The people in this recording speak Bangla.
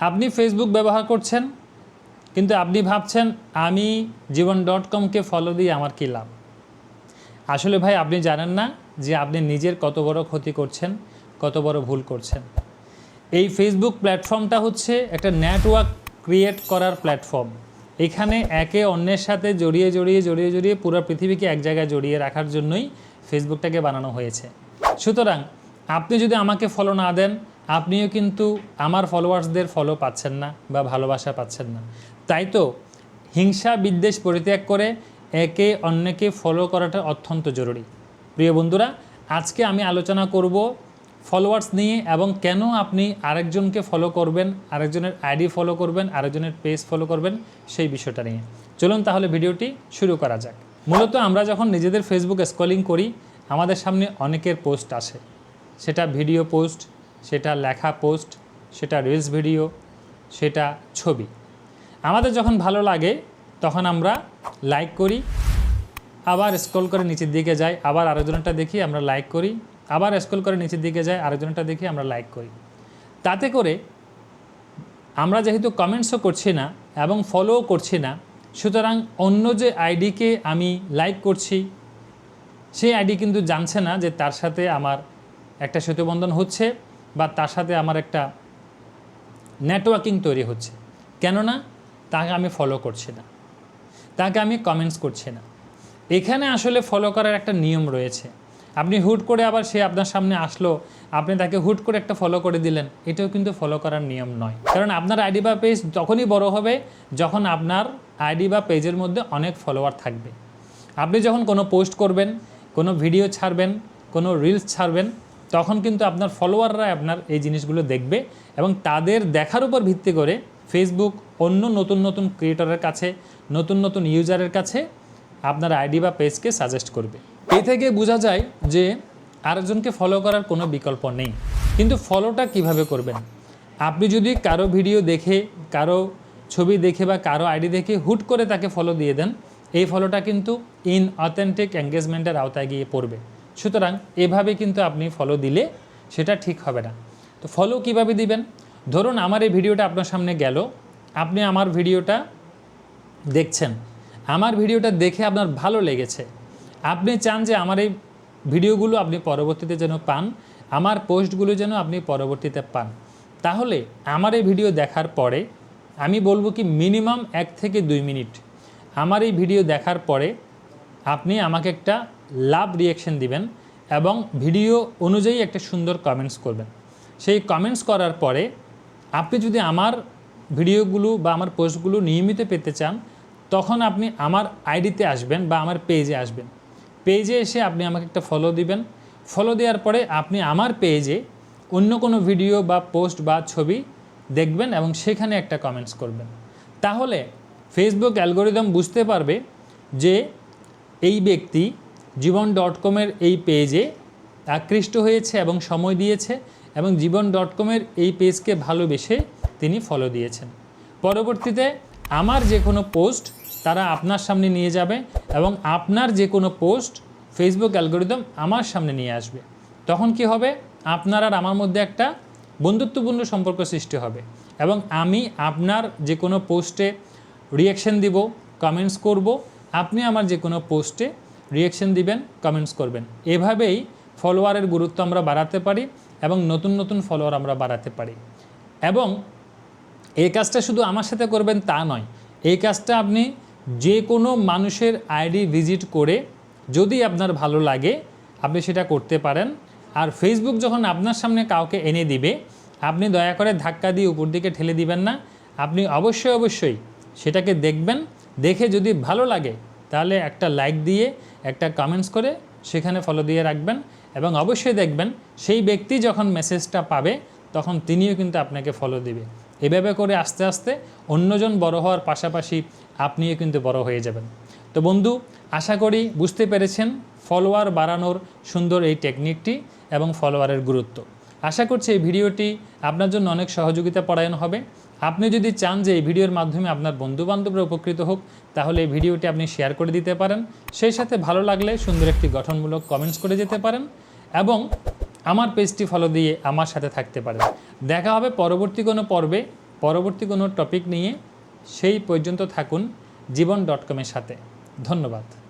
আপনি ফেসবুক ব্যবহার করছেন, কিন্তু আপনি ভাবছেন আমি জীবন.com-কে ফলো দিয়ে আমার কী লাভ। আসলে ভাই আপনি জানেন না যে আপনি নিজের কত বড় ক্ষতি করছেন, কত বড় ভুল করছেন। এই ফেসবুক প্ল্যাটফর্মটা হচ্ছে একটা নেটওয়ার্ক ক্রিয়েট করার প্ল্যাটফর্ম। এখানে একে অন্যের সাথে জড়িয়ে পুরো পৃথিবীকে এক জায়গায় জড়িয়ে রাখার জন্যই ফেসবুকটাকে বানানো হয়েছে। সুতরাং আপনি যদি আমাকে ফলো না দেন, আপনিও কিন্তু আমার ফলোয়ার্সদের ফলো পাচ্ছেন না বা ভালোবাসা পাচ্ছেন না। তাই তো হিংসা বিদ্বেষ পরিত্যাগ করে একে অন্যকে ফলো করাটা অত্যন্ত জরুরি। প্রিয় বন্ধুরা, আজকে আমি আলোচনা করব ফলোয়ার্স নিয়ে এবং কেন আপনি আরেকজনকে ফলো করবেন, আরেকজনের আইডি ফলো করবেন, আরেকজনের পেজ ফলো করবেন, সেই বিষয়টা নিয়ে। চলুন তাহলে ভিডিওটি শুরু করা যাক। মূলত আমরা যখন নিজেদের ফেসবুক স্ক্রলিং করি, আমাদের সামনে অনেকের পোস্ট আসে। সেটা ভিডিও পোস্ট, সেটা লেখা পোস্ট, সেটা রিলস ভিডিও, সেটা ছবি। আমাদের যখন ভালো লাগে তখন আমরা লাইক করি, আবার স্ক্রল করে নিচের দিকে যাই, আবার আরেকজনেরটা দেখি আমরা লাইক করি, আবার স্ক্রল করে নিচের দিকে যাই, আরেকজনেরটা দেখি আমরা লাইক করি। তাতে করে আমরা যেহেতু কমেন্টসও করছি না এবং ফলোও করছি না, সুতরাং অন্য যে আইডিকে আমি লাইক করছি সেই আইডি কিন্তু জানছে না যে তার সাথে আমার একটা সেতুবন্ধন হচ্ছে বা তার সাথে আমার একটা নেটওয়ার্কিং তৈরি হচ্ছে। কেননা তাকে আমি ফলো করছি না, তাকে আমি কমেন্টস করছি না। এখানে আসলে ফলো করার একটা নিয়ম রয়েছে। আপনি হুট করে আবার সে আপনার সামনে আসলো, আপনি তাকে হুট করে একটা ফলো করে দিলেন, এটাও কিন্তু ফলো করার নিয়ম নয়। কারণ আপনার আইডি বা পেজ তখনই বড় হবে যখন আপনার আইডি বা পেজের মধ্যে অনেক ফলোয়ার থাকবে। আপনি যখন কোনো পোস্ট করবেন, কোনো ভিডিও ছাড়বেন, কোনো রিলস ছাড়বেন, তখন কিন্তু আপনার ফলোয়াররা আপনার এই জিনিসগুলো দেখবে এবং তাদের দেখার উপর ভিত্তি করে ফেসবুক অন্য নতুন নতুন ক্রিয়েটরের কাছে, নতুন নতুন ইউজারের কাছে আপনার আইডি বা পেজকে সাজেস্ট করবে। এই থেকে বোঝা যায় যে আরেকজনকে ফলো করার কোনো বিকল্প নেই। কিন্তু ফলোটা কিভাবে করবেন? আপনি যদি কারো ভিডিও দেখে, কারো ছবি দেখে বা কারো আইডি দেখে হুট করে তাকে ফলো দিয়ে দেন, এই ফলোটা কিন্তু ইনঅথেন্টিক এঙ্গেজমেন্টের আওতায় গিয়ে পড়বে। সুতরাং এভাবে কিন্তু আপনি ফলো দিলে সেটা ঠিক হবে না। তো ফলো কিভাবে দিবেন? ধরুন আমার এই ভিডিওটা আপনার সামনে গেল, আপনি আমার ভিডিওটা দেখছেন, আমার ভিডিওটা দেখে আপনার ভালো লেগেছে, আপনি চান যে আমার এই ভিডিওগুলো আপনি পরবর্তীতে যেন পান, আমার পোস্টগুলো যেন আপনি পরবর্তীতে পান। তাহলে আমার এই ভিডিও দেখার পরে আমি বলবো কি মিনিমাম 1 থেকে 2 মিনিট আমার এই ভিডিও দেখার পরে আপনি আমাকে একটা লাভ রিয়াকশন দিবেন এবং ভিডিও অনুযায়ী একটা সুন্দর কমেন্টস করবেন। সেই কমেন্টস করার পরে আপনি যদি আমার ভিডিওগুলো বা আমার পোস্টগুলো নিয়মিত পেতে চান, তখন আপনি আমার আইডিতে আসবেন বা আমার পেজে আসবেন। পেজে এসে আপনি আমাকে একটা ফলো দিবেন। ফলো দেওয়ার পরে আপনি আমার পেজে অন্য কোনো ভিডিও বা পোস্ট বা ছবি দেখবেন এবং সেখানে একটা কমেন্টস করবেন। তাহলে ফেসবুক অ্যালগোরিদম বুঝতে পারবে যে এই ব্যক্তি জীবন.com-এর এই পেজে আকৃষ্ট হয়েছে এবং সময় দিয়েছে এবং জীবন.com-এর এই পেজকে ভালোবেসে তিনি ফলো দিয়েছেন। পরবর্তীতে আমার যে কোনো পোস্ট তারা আপনার সামনে নিয়ে যাবে এবং আপনার যে কোনো পোস্ট ফেসবুক অ্যালগোরিদম আমার সামনে নিয়ে আসবে। তখন কি হবে? আপনার আর আমার মধ্যে একটা বন্ধুত্বপূর্ণ সম্পর্ক সৃষ্টি হবে এবং আমি আপনার যে কোনো পোস্টে রিয়াকশন দিব, কমেন্টস করব, আপনি আমার যে কোনো পোস্টে রিয়াকশন দিবেন, কমেন্টস করবেন। এভাবেই ফলোয়ারের গুরুত্ব আমরা বাড়াতে পারি এবং নতুন নতুন ফলোয়ার আমরা বাড়াতে পারি। এবং এই কাজটা শুধু আমার সাথে করবেন তা নয়, এই কাজটা আপনি যে কোনো মানুষের আইডি ভিজিট করে যদি আপনার ভালো লাগে আপনি সেটা করতে পারেন। আর ফেসবুক যখন আপনার সামনে কাউকে এনে দিবে, আপনি দয়া করে ধাক্কা দিয়ে উপর দিকে ঠেলে দিবেন না। আপনি অবশ্যই সেটাকে দেখবেন, দেখে যদি ভালো লাগে তাহলে একটা লাইক দিয়ে একটা কমেন্টস করে সেখানে ফলো দিয়ে রাখবেন এবং অবশ্যই দেখবেন সেই ব্যক্তি যখন মেসেজটা পাবে তখন তিনিও কিন্তু আপনাকে ফলো দিবে। এভাবে করে আস্তে আস্তে অন্যজন বড় হওয়ার পাশাপাশি আপনিও কিন্তু বড় হয়ে যাবেন। তো বন্ধু, আশা করি বুঝতে পেরেছেন ফলোয়ার বাড়ানোর সুন্দর এই টেকনিকটি এবং ফলোয়ারের গুরুত্ব। আশা করছি এই ভিডিওটি আপনার জন্য অনেক সহযোগিতা পরায়ণ হবে। আপনি যদি চান যে এই ভিডিওর মাধ্যমে আপনার বন্ধুবান্ধবরা উপকৃত হোক, তাহলে এই ভিডিওটি আপনি শেয়ার করে দিতে পারেন। সেই সাথে ভালো লাগলে সুন্দর একটি গঠনমূলক কমেন্টস করে যেতে পারেন এবং আমার পেজটি ফলো দিয়ে আমার সাথে থাকতে পারেন। দেখা হবে পরবর্তী কোনো পর্বে পরবর্তী কোনো টপিক নিয়ে সেই পর্যন্ত থাকুন জীবন.com-এর সাথে। ধন্যবাদ।